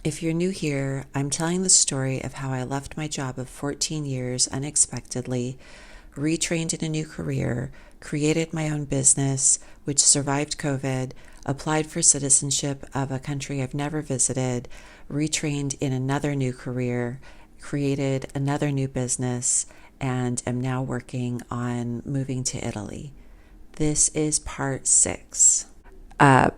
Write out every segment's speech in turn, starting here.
If you're new here, I'm telling the story of how I left my job of 14 years unexpectedly, retrained in a new career, created my own business, which survived COVID, applied for citizenship of a country I've never visited, retrained in another new career, created another new business, and am now working on moving to Italy. This is part 6.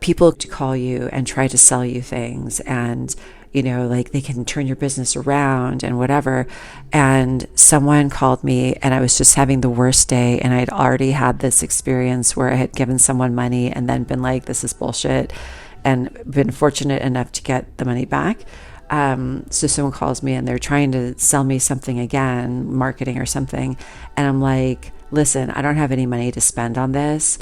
People call you and try to sell you things, and like they can turn your business around and whatever. And someone called me and I was just having the worst day, and I'd already had this experience where I had given someone money and then been like, this is bullshit, and been fortunate enough to get the money back. So someone calls me and they're trying to sell me something again, marketing or something, and I'm like, listen, I don't have any money to spend on this.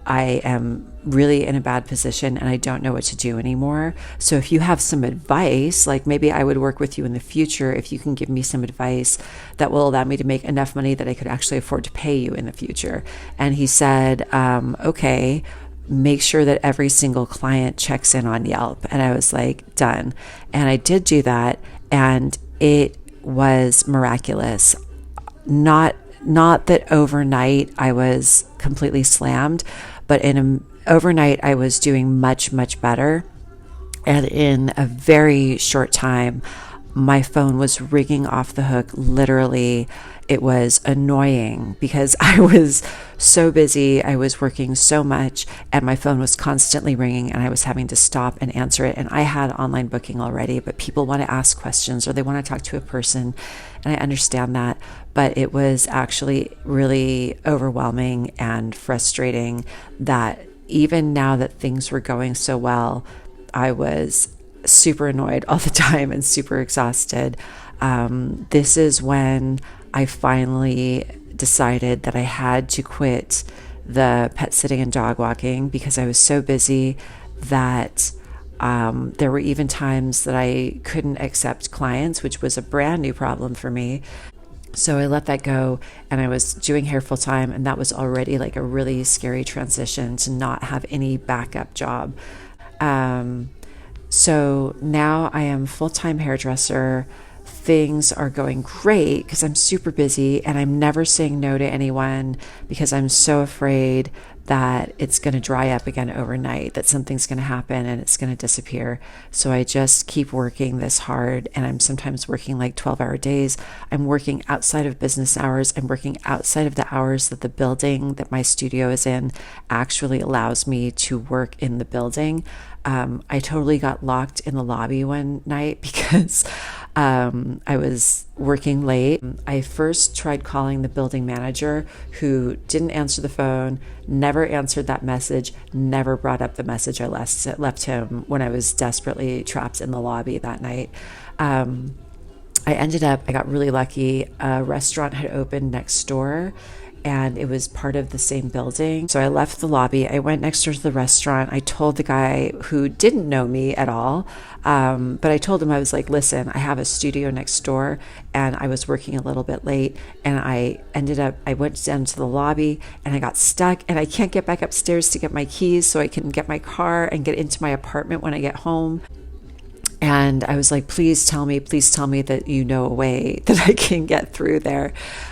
I am really in a bad position and I don't know what to do anymore. So if you have some advice, like maybe I would work with you in the future if you can give me some advice that will allow me to make enough money that I could actually afford to pay you in the future. And he said, okay, make sure that every single client checks in on Yelp. And I was like, done. And I did do that, and it was miraculous. Not that overnight I was completely slammed, but overnight I was doing much, much better. And in a very short time, my phone was ringing off the hook. Literally, it was annoying because I was so busy. I was working so much and my phone was constantly ringing and I was having to stop and answer it. And I had online booking already, but people want to ask questions or they want to talk to a person. And I understand that. But it was actually really overwhelming and frustrating that even now that things were going so well, I was super annoyed all the time and super exhausted. This is when I finally decided that I had to quit the pet sitting and dog walking because I was so busy that there were even times that I couldn't accept clients, which was a brand new problem for me. So I let that go, and I was doing hair full time, and that was already like a really scary transition to not have any backup job. So now I am full-time hairdresser. Things are going great because I'm super busy and I'm never saying no to anyone because I'm so afraid that it's going to dry up again overnight, that something's going to happen and it's going to disappear. So I just keep working this hard, and I'm sometimes working like 12-hour days. I'm working outside of business hours. I'm working outside of the hours that the building that my studio is in actually allows me to work in the building. I totally got locked in the lobby one night because I was working late. I first tried calling the building manager, who didn't answer the phone, never answered that message, never brought up the message I left him when I was desperately trapped in the lobby that night. I got really lucky. A restaurant had opened next door and it was part of the same building. So I left the lobby. I went next door to the restaurant. I told the guy, who didn't know me at all, but I told him, I was like, listen, I have a studio next door and I was working a little bit late, and I went down to the lobby and I got stuck and I can't get back upstairs to get my keys so I can get my car and get into my apartment when I get home. And I was like, please tell me that you know a way that I can get through there.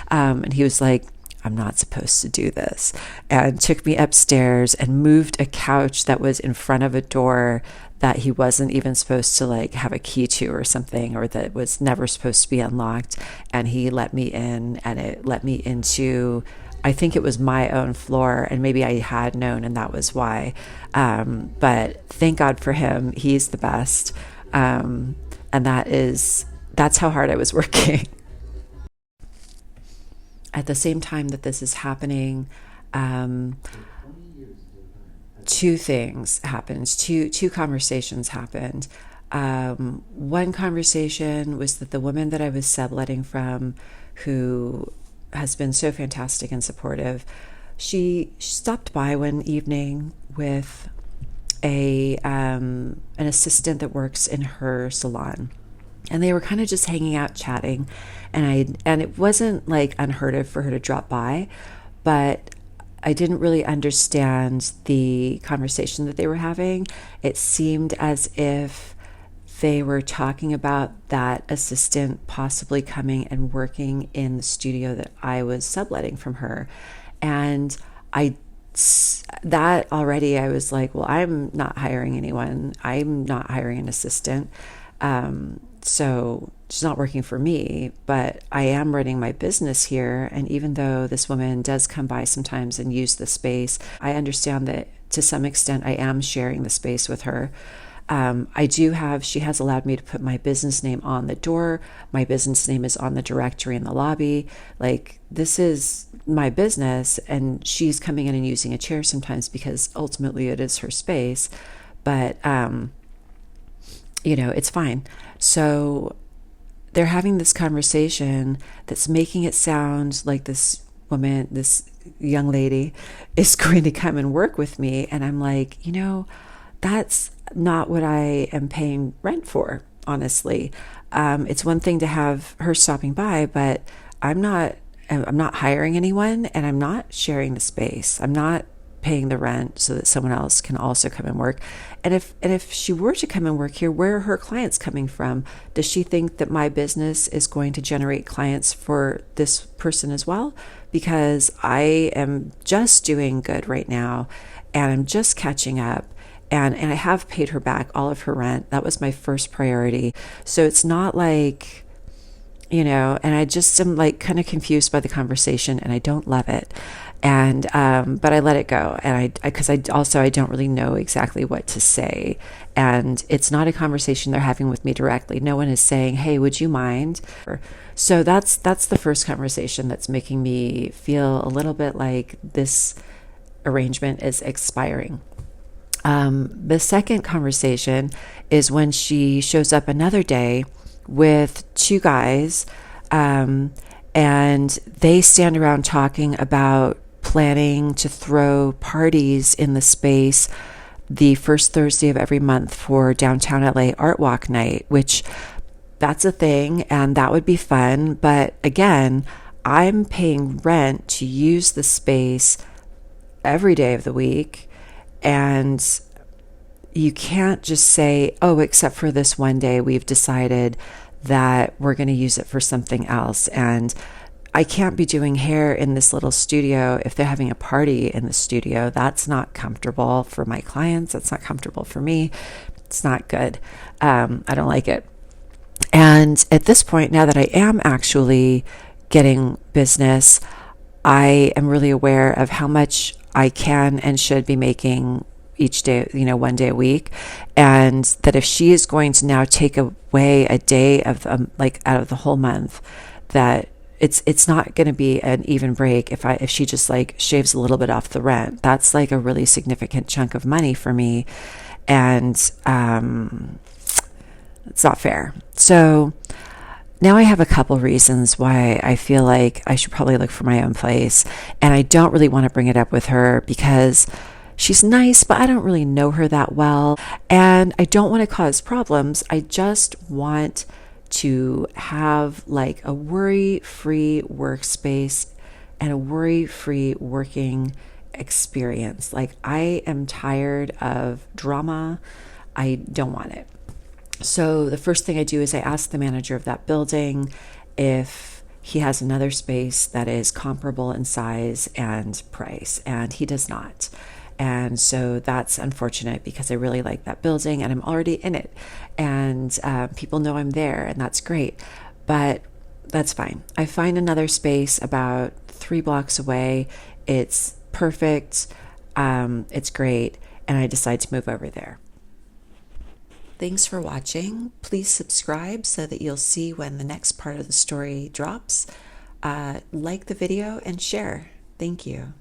And he was like, I'm not supposed to do this, and took me upstairs and moved a couch that was in front of a door that he wasn't even supposed to like have a key to or something, or that was never supposed to be unlocked. And he let me in, and it let me into, I think it was my own floor, and maybe I had known and that was why. But thank God for him. He's the best. And that's how hard I was working. At the same time that this is happening, two things happened. Two conversations happened. One conversation was that the woman that I was subletting from, who has been so fantastic and supportive, she stopped by one evening with an assistant that works in her salon. And they were kind of just hanging out, chatting, and it wasn't like unheard of for her to drop by, but I didn't really understand the conversation that they were having. It seemed as if they were talking about that assistant possibly coming and working in the studio that I was subletting from her. And that already, I was like, well, I'm not hiring anyone. I'm not hiring an assistant. So she's not working for me, but I am running my business here. And even though this woman does come by sometimes and use the space, I understand that to some extent I am sharing the space with her. She has allowed me to put my business name on the door. My business name is on the directory in the lobby. Like, this is my business, and she's coming in and using a chair sometimes because ultimately it is her space. But, it's fine. So they're having this conversation that's making it sound like this woman, this young lady, is going to come and work with me. And I'm like, that's not what I am paying rent for, honestly. It's one thing to have her stopping by, but I'm not hiring anyone, and I'm not sharing the space. I'm not paying the rent so that someone else can also come and work. And if she were to come and work here, where are her clients coming from? Does she think that my business is going to generate clients for this person as well? Because I am just doing good right now, and I'm just catching up. And I have paid her back all of her rent. That was my first priority. So it's not like, and I just am like kind of confused by the conversation, and I don't love it. And, but I let it go. And because I don't really know exactly what to say. And it's not a conversation they're having with me directly. No one is saying, hey, would you mind? So that's the first conversation that's making me feel a little bit like this arrangement is expiring. The second conversation is when she shows up another day with two guys, and they stand around talking about planning to throw parties in the space the first Thursday of every month for downtown LA Art Walk Night, which that's a thing, and that would be fun. But again, I'm paying rent to use the space every day of the week. And you can't just say, oh, except for this one day, we've decided that we're going to use it for something else. And I can't be doing hair in this little studio if they're having a party in the studio. That's not comfortable for my clients. That's not comfortable for me. It's not good. I don't like it. And at this point, now that I am actually getting business, I am really aware of how much I can and should be making each day, one day a week. And that if she is going to now take away a day of out of the whole month, that it's not going to be an even break if she just like shaves a little bit off the rent. That's like a really significant chunk of money for me. And it's not fair. So now I have a couple reasons why I feel like I should probably look for my own place. And I don't really want to bring it up with her because she's nice, but I don't really know her that well. And I don't want to cause problems. I just want to have like a worry-free workspace and a worry-free working experience. Like, I am tired of drama. I don't want it. So the first thing I do is I ask the manager of that building if he has another space that is comparable in size and price, and he does not. And so that's unfortunate because I really like that building and I'm already in it, and people know I'm there, and that's great, but that's fine. I find another space about 3 blocks away. It's perfect. It's great. And I decide to move over there. Thanks for watching. Please subscribe so that you'll see when the next part of the story drops. Like the video and share. Thank you.